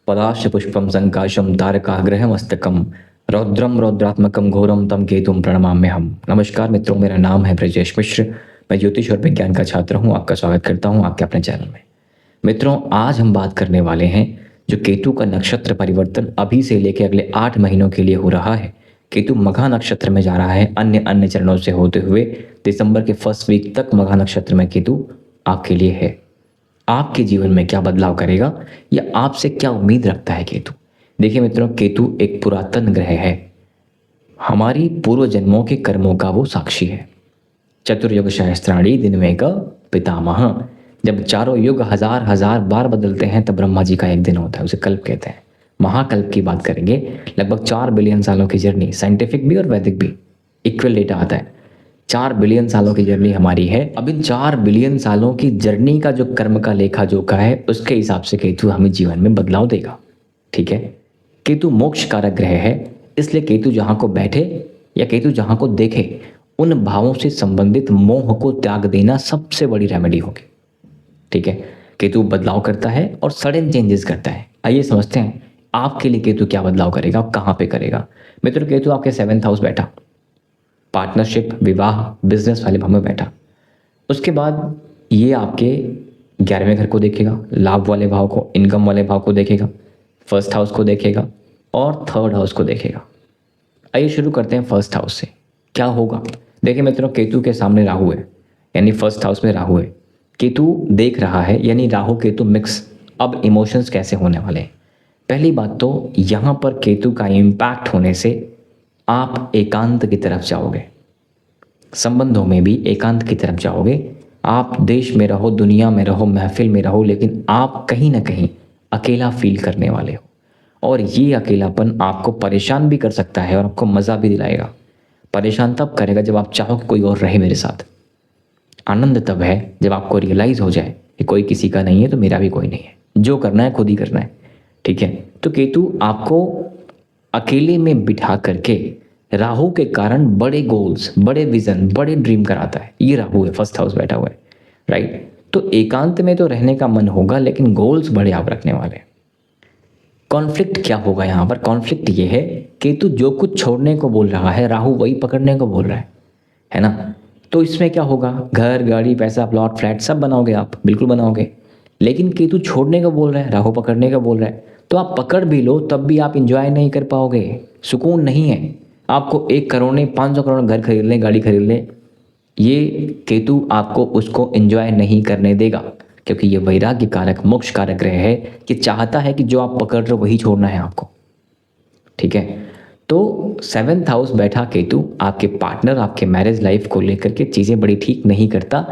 पलाश पुष्पम संकाशम तारकाग्रहमस्तकम रौद्रम रौद्रात्मकम घोरम तम केतुम प्रणमाम्यहम। नमस्कार मित्रों, मेरा नाम है ब्रजेश मिश्र। मैं ज्योतिष और विज्ञान का छात्र हूं। आपका स्वागत करता हूं आपके अपने चैनल में। मित्रों, आज हम बात करने वाले हैं जो केतु का नक्षत्र परिवर्तन अभी से लेकर अगले 8 महीनों के लिए हो रहा है। केतु मघा नक्षत्र में जा रहा है, अन्य अन्य चरणों से होते हुए दिसंबर के फर्स्ट वीक तक मघा नक्षत्र में केतु आपके लिए है। आपके जीवन में क्या बदलाव करेगा या आपसे क्या उम्मीद रखता है केतु। देखिए मित्रों, केतु एक पुरातन ग्रह है, हमारी पूर्व जन्मों के कर्मों का वो साक्षी है। चतुर्युग सहस्त्राणी दिनवेक पितामह। जब चारों युग हजार हजार बार बदलते हैं तब ब्रह्मा जी का एक दिन होता है, उसे कल्प कहते हैं। महाकल्प की बात करेंगे, लगभग 4 बिलियन सालों की जर्नी, साइंटिफिक भी और वैदिक भी इक्वल डेटा आता है। 4 बिलियन सालों की जर्नी हमारी है। अब इन 4 बिलियन सालों की जर्नी का जो कर्म का लेखा जोखा है, उसके हिसाब से केतु हमें जीवन में बदलाव देगा। ठीक है, केतु मोक्ष कारक ग्रह है, इसलिए केतु जहां को बैठे या केतु जहां को देखे, उन भावों से संबंधित मोह को त्याग देना सबसे बड़ी रेमेडी होगी। ठीक है, केतु बदलाव करता है और सडन चेंजेस करता है। आइए समझते हैं आपके लिए केतु क्या बदलाव करेगा, कहां पे करेगा। मित्र, केतु आपके 7th हाउस बैठा, पार्टनरशिप, विवाह, बिजनेस वाले भाव में बैठा। उसके बाद ये आपके 11वें घर को देखेगा, लाभ वाले भाव को, इनकम वाले भाव को देखेगा, फर्स्ट हाउस को देखेगा और थर्ड हाउस को देखेगा। आइए शुरू करते हैं फर्स्ट हाउस से। क्या होगा? देखिए मित्रों, केतु के सामने राहु है, यानी फर्स्ट हाउस में राहु है। केतु देख रहा है, यानी राहु केतु मिक्स। अब इमोशंस कैसे होने वाले हैं? पहली बात तो यहाँ पर केतु का इम्पैक्ट होने से आप एकांत की तरफ जाओगे, संबंधों में भी एकांत की तरफ जाओगे। आप देश में रहो, दुनिया में रहो, महफिल में रहो, लेकिन आप कहीं ना कहीं अकेला फील करने वाले हो। और ये अकेलापन आपको परेशान भी कर सकता है और आपको मज़ा भी दिलाएगा। परेशान तब करेगा जब आप चाहो कि कोई और रहे मेरे साथ। आनंद तब है जब आपको रियलाइज़ हो जाए कि कोई किसी का नहीं है तो मेरा भी कोई नहीं है, जो करना है खुद ही करना है। ठीक है, तो केतु आपको अकेले में बिठा करके राहु के कारण बड़े गोल्स, बड़े विजन, बड़े ड्रीम कराता है। ये राहु है, फर्स्ट हाउस बैठा हुआ है, राइट। तो एकांत में तो रहने का मन होगा, लेकिन गोल्स बड़े आप रखने वाले हैं। कॉन्फ्लिक्ट क्या होगा यहाँ पर? कॉन्फ्लिक्ट ये है, केतु जो कुछ छोड़ने को बोल रहा है, राहु वही पकड़ने को बोल रहा है ना। तो इसमें क्या होगा? घर, गाड़ी, पैसा, प्लॉट, फ्लैट सब बनाओगे आप, बिल्कुल बनाओगे। लेकिन केतु छोड़ने को बोल रहा है, राहु पकड़ने का बोल रहा है। तो आप पकड़ भी लो तब भी आप इंजॉय नहीं कर पाओगे, सुकून नहीं है। आपको 1 करोड़ नहीं, 500 करोड़ घर खरीद लें, गाड़ी खरीद लें, ये केतु आपको उसको एंजॉय नहीं करने देगा, क्योंकि ये वैराग्य कारक, मोक्ष कारक ग्रह है कि चाहता है कि जो आप पकड़ रहे हो वही छोड़ना है आपको। ठीक है, तो 7th हाउस बैठा केतु आपके पार्टनर, आपके मैरिज लाइफ को लेकर के चीज़ें बड़ी ठीक नहीं करता।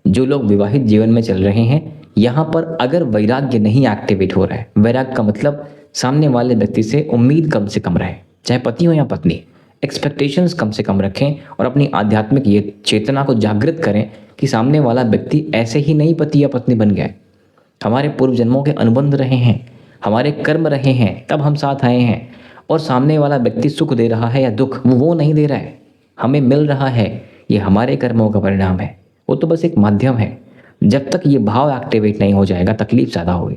जो लोग विवाहित जीवन में चल रहे हैं, यहाँ पर अगर वैराग्य नहीं एक्टिवेट हो रहा है, वैराग्य का मतलब सामने वाले व्यक्ति से उम्मीद कम से कम रहे, चाहे पति हो या पत्नी, एक्सपेक्टेशंस कम से कम रखें और अपनी आध्यात्मिक ये चेतना को जागृत करें कि सामने वाला व्यक्ति ऐसे ही नहीं पति या पत्नी बन गया है। हमारे पूर्व जन्मों के अनुबंध रहे हैं, हमारे कर्म रहे हैं, तब हम साथ आए हैं। और सामने वाला व्यक्ति सुख दे रहा है या दुख, वो नहीं दे रहा है, हमें मिल रहा है, ये हमारे कर्मों का परिणाम है। वो तो बस एक माध्यम है। जब तक ये भाव एक्टिवेट नहीं हो जाएगा तकलीफ ज़्यादा होगी।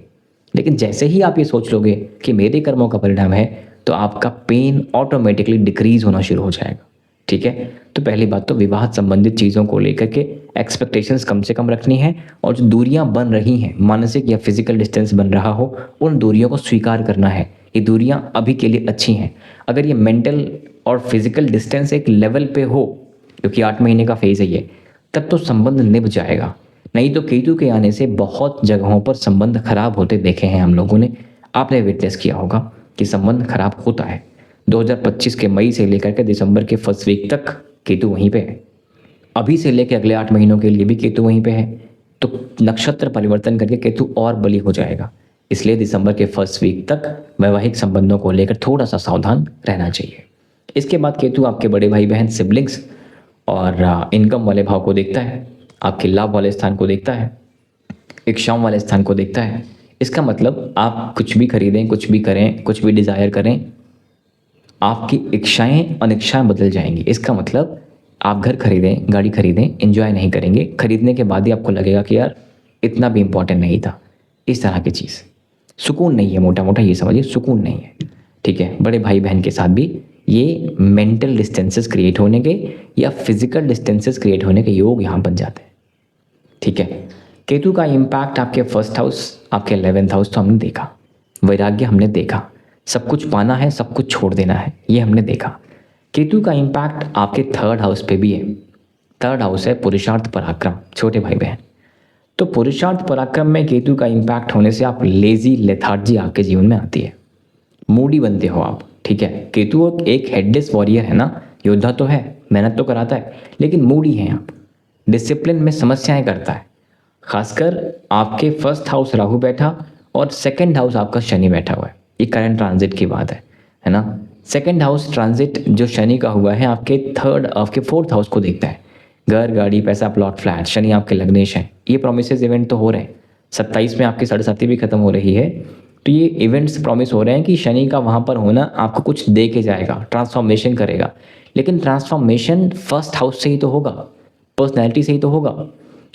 लेकिन जैसे ही आप ये सोच लोगे कि मेरे कर्मों का परिणाम है, तो आपका पेन ऑटोमेटिकली डिक्रीज होना शुरू हो जाएगा। ठीक है, तो पहली बात तो विवाह संबंधित चीज़ों को लेकर के एक्सपेक्टेशंस कम से कम रखनी है। और जो दूरियां बन रही हैं, मानसिक या फिजिकल डिस्टेंस बन रहा हो, उन दूरियों को स्वीकार करना है। ये दूरियां अभी के लिए अच्छी हैं। अगर ये मेंटल और फिजिकल डिस्टेंस एक लेवल पे हो, क्योंकि 8 महीने का फेज है ये, तब तो संबंध निभ जाएगा। नहीं तो केतु के आने से बहुत जगहों पर संबंध खराब होते देखे हैं हम लोगों ने। आपने विटनेस किया होगा कि संबंध खराब होता है। 2025 के मई से लेकर के दिसंबर के फर्स्ट वीक तक केतु वहीं पे है। अभी से लेकर अगले 8 महीनों के लिए भी केतु वहीं पे है। तो नक्षत्र परिवर्तन करके केतु और बली हो जाएगा। इसलिए दिसंबर के फर्स्ट वीक तक वैवाहिक संबंधों को लेकर थोड़ा सा सावधान रहना चाहिए। इसके बाद केतु आपके बड़े भाई बहन, सिबलिंग्स और इनकम वाले भाव को देखता है, आपके लाभ वाले स्थान को देखता है, इच्छाओं वाले स्थान को देखता है। इसका मतलब आप कुछ भी खरीदें, कुछ भी करें, कुछ भी डिज़ायर करें, आपकी इच्छाएं अनिच्छाएं बदल जाएंगी। इसका मतलब आप घर खरीदें, गाड़ी खरीदें, एंजॉय नहीं करेंगे, खरीदने के बाद ही आपको लगेगा कि यार इतना भी इम्पोर्टेंट नहीं था, इस तरह की चीज़। सुकून नहीं है, मोटा मोटा ये समझिए सुकून नहीं है। ठीक है, बड़े भाई बहन के साथ भी ये मेंटल डिस्टेंसेस क्रिएट होने के या फिजिकल डिस्टेंसेस क्रिएट होने के योग यहाँ बन जाते हैं। ठीक है, केतु का इम्पैक्ट आपके फर्स्ट हाउस, आपके 11th हाउस तो हमने देखा, वैराग्य हमने देखा, सब कुछ पाना है, सब कुछ छोड़ देना है, ये हमने देखा। केतु का इम्पैक्ट आपके 3rd हाउस पे भी है। 3rd हाउस है पुरुषार्थ पराक्रम, छोटे भाई बहन। तो पुरुषार्थ पराक्रम में केतु का इम्पैक्ट होने से आप लेजी, लेथार्जी आपके जीवन में आती है, मूडी बनते हो आप। ठीक है, केतु एक हेडलेस वॉरियर है ना, योद्धा तो है, मेहनत तो कराता है, लेकिन मूडी है आप, डिसिप्लिन में समस्याएं करता है। खासकर आपके 1st हाउस राहु बैठा और 2nd हाउस आपका शनि बैठा हुआ है, ये करंट ट्रांजिट की बात है ना। 2nd हाउस ट्रांजिट जो शनि का हुआ है आपके 4th हाउस को देखता है, घर, गाड़ी, पैसा, प्लॉट, फ्लैट, शनि आपके लग्नेश हैं। ये प्रोमिसेस इवेंट तो हो रहे हैं, 27 में आपकी 7.5 भी खत्म हो रही है, तो ये इवेंट्स प्रॉमिस हो रहे हैं कि शनि का वहाँ पर होना आपको कुछ दे के जाएगा, ट्रांसफॉर्मेशन करेगा। लेकिन ट्रांसफॉर्मेशन 1st हाउस से ही तो होगा, पर्सनैलिटी से ही तो होगा।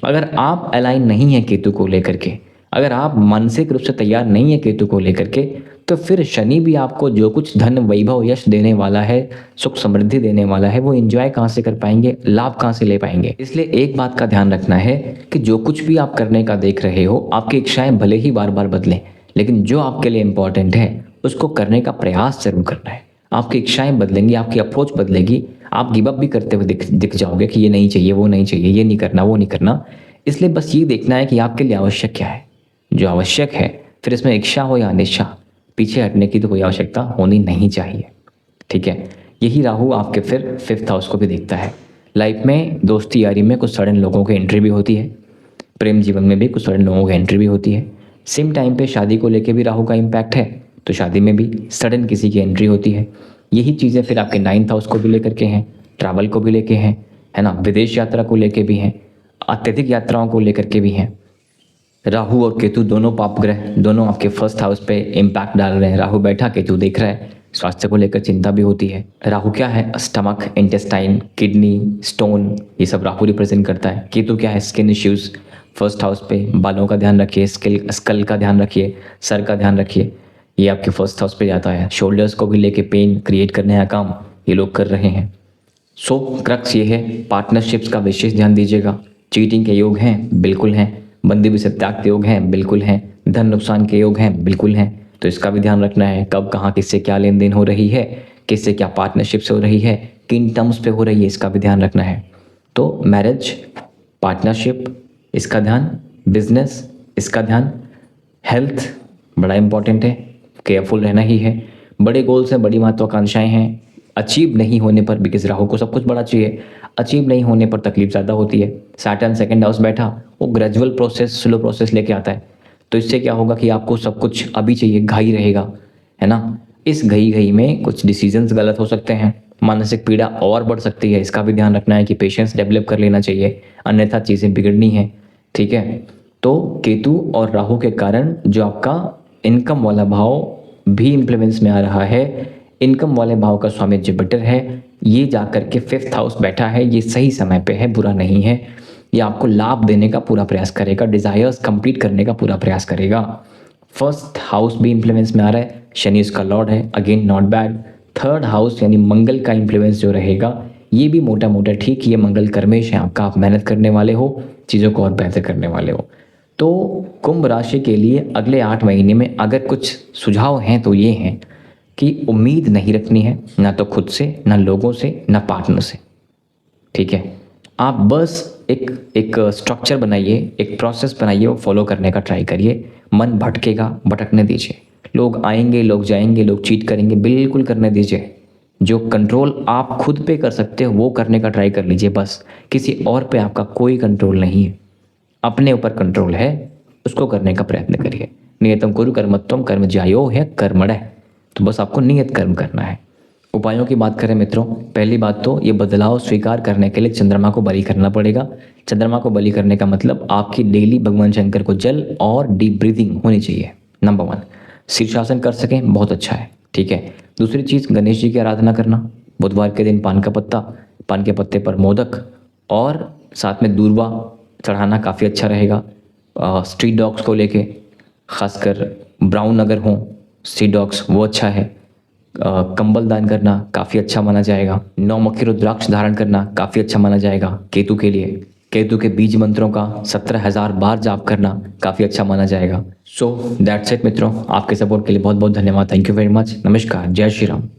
अगर आप अलाइन नहीं है केतु को लेकर के, अगर आप मानसिक रूप से तैयार नहीं है केतु को लेकर के, तो फिर शनि भी आपको जो कुछ धन, वैभव, यश देने वाला है, सुख समृद्धि देने वाला है, वो एंजॉय कहाँ से कर पाएंगे, लाभ कहाँ से ले पाएंगे। इसलिए एक बात का ध्यान रखना है कि जो कुछ भी आप करने का देख रहे हो, आपकी इच्छाएं भले ही बार बार बदलें, लेकिन जो आपके लिए इंपॉर्टेंट है उसको करने का प्रयास जरूर करना है। आपकी इच्छाएं बदलेंगी, आपकी अप्रोच बदलेगी, आप गिव अप भी करते हुए दिख जाओगे कि ये नहीं चाहिए, वो नहीं चाहिए, ये नहीं करना, वो नहीं करना। इसलिए बस ये देखना है कि आपके लिए आवश्यक क्या है, जो आवश्यक है, फिर इसमें इच्छा हो या अनिच्छा, पीछे हटने की तो कोई आवश्यकता होनी नहीं चाहिए। ठीक है, यही राहु आपके फिर 5th हाउस को भी देखता है। लाइफ में, दोस्ती यारी में कुछ सडन लोगों की एंट्री भी होती है, प्रेम जीवन में भी कुछ सडन लोगों की एंट्री भी होती है। सेम टाइम पे शादी को लेके भी राहु का इम्पैक्ट है, तो शादी में भी सडन किसी की एंट्री होती है। यही चीज़ें फिर आपके 9th हाउस को भी लेकर के हैं, ट्रैवल को भी लेके हैं, है ना, विदेश यात्रा को लेके भी हैं, अत्यधिक यात्राओं को लेकर के भी हैं। राहु और केतु दोनों पाप ग्रह, दोनों आपके 1st हाउस पे इम्पैक्ट डाल रहे हैं। राहु बैठा, केतु देख रहा है, स्वास्थ्य को लेकर चिंता भी होती है। राहु क्या है, स्टमक, इंटेस्टाइन, किडनी स्टोन, ये सब राहु रिप्रेजेंट करता है। केतु क्या है, स्किन इश्यूज, 1st हाउस पे बालों का ध्यान रखिए, स्कल का ध्यान रखिए, सर का ध्यान रखिए, ये आपके 1st हाउस पे जाता है। शोल्डर्स को भी लेके पेन क्रिएट करने का काम ये लोग कर रहे हैं। सो क्रक्स ये है, पार्टनरशिप्स का विशेष ध्यान दीजिएगा। चीटिंग के योग हैं, बिल्कुल हैं। बंदी भी त्याग के योग हैं, बिल्कुल हैं। धन नुकसान के योग हैं, बिल्कुल हैं। तो इसका भी ध्यान रखना है, कब कहाँ किससे क्या लेन देन हो रही है, किससे क्या पार्टनरशिप से हो रही है, किन टर्म्स पे हो रही है, इसका भी ध्यान रखना है। तो मैरिज, पार्टनरशिप, इसका ध्यान, बिजनेस, इसका ध्यान, हेल्थ बड़ा इंपॉर्टेंट है, केयरफुल रहना ही है। बड़े गोल्स हैं, बड़ी महत्वाकांक्षाएं हैं, अचीव नहीं होने पर, बिकॉज राहु को सब कुछ बड़ा चाहिए, अचीव नहीं होने पर तकलीफ ज़्यादा होती है। सैटर्न 2nd हाउस बैठा, वो ग्रेजुअल प्रोसेस, स्लो प्रोसेस लेके आता है। तो इससे क्या होगा कि आपको सब कुछ अभी चाहिए, घाई रहेगा, है ना। इस घई में कुछ डिसीजंस गलत हो सकते हैं, मानसिक पीड़ा और बढ़ सकती है। इसका भी ध्यान रखना है कि पेशेंस डेवलप कर लेना चाहिए, अन्यथा चीज़ें बिगड़नी है। ठीक है, तो केतु और राहु के कारण जो आपका इनकम वाला भाव भी इम्प्लीमेंस में आ रहा है, इनकम वाले भाव का स्वामित्व बेटर है, ये जाकर के 5th हाउस बैठा है, ये सही समय पे है, बुरा नहीं है। ये आपको लाभ देने का पूरा प्रयास करेगा, डिजायर्स कंप्लीट करने का पूरा प्रयास करेगा। 1st हाउस भी इम्प्लीमेंस में आ रहा है, शनि इसका लॉर्ड है, again not bad. 3rd house यानी मंगल का इम्प्लीमेंस जो रहेगा, ये भी मोटा मोटा ठीक, ये मंगल कर्मेश है आपका, आप मेहनत करने वाले हो, चीज़ों को और बेहतर करने वाले हो। तो कुंभ राशि के लिए अगले 8 महीने में अगर कुछ सुझाव हैं तो ये हैं कि उम्मीद नहीं रखनी है, ना तो खुद से, ना लोगों से, ना पार्टनर से। ठीक है, आप बस एक स्ट्रक्चर बनाइए, एक प्रोसेस बनाइए, वो फॉलो करने का ट्राई करिए। मन भटकेगा, भटकने दीजिए। लोग आएंगे, लोग जाएंगे, लोग चीट करेंगे, बिल्कुल करने दीजिए। जो कंट्रोल आप खुद पे कर सकते हो वो करने का ट्राई कर लीजिए बस। किसी और पे आपका कोई कंट्रोल नहीं है, अपने ऊपर कंट्रोल है, उसको करने का प्रयत्न करिए। नियतम कुरु कर्मत्वम कर्म ज्यायो है कर्मणः, तो बस आपको नियत कर्म करना है। उपायों की बात करें मित्रों, पहली बात तो ये बदलाव स्वीकार करने के लिए चंद्रमा को बलि करना पड़ेगा। चंद्रमा को बलि करने का मतलब आपकी डेली भगवान शंकर को जल और डीप ब्रीदिंग होनी चाहिए। नंबर 1, शीर्षासन कर सकें बहुत अच्छा है। ठीक है, दूसरी चीज़ गणेश जी की आराधना करना। बुधवार के दिन पान का पत्ता, पान के पत्ते पर मोदक और साथ में दूर्वा चढ़ाना काफ़ी अच्छा रहेगा। स्ट्रीट डॉग्स को लेके खासकर ब्राउन अगर हों सीडॉक्स वो अच्छा है। कंबल दान करना काफ़ी अच्छा माना जाएगा। 9 मक्खी रुद्राक्ष धारण करना काफ़ी अच्छा माना जाएगा केतु के लिए। केतु के बीज मंत्रों का 17,000 बार जाप करना काफ़ी अच्छा माना जाएगा। सो दैट्स इट मित्रों, आपके सपोर्ट के लिए बहुत बहुत धन्यवाद। Thank you very much. नमस्कार, जय श्री राम।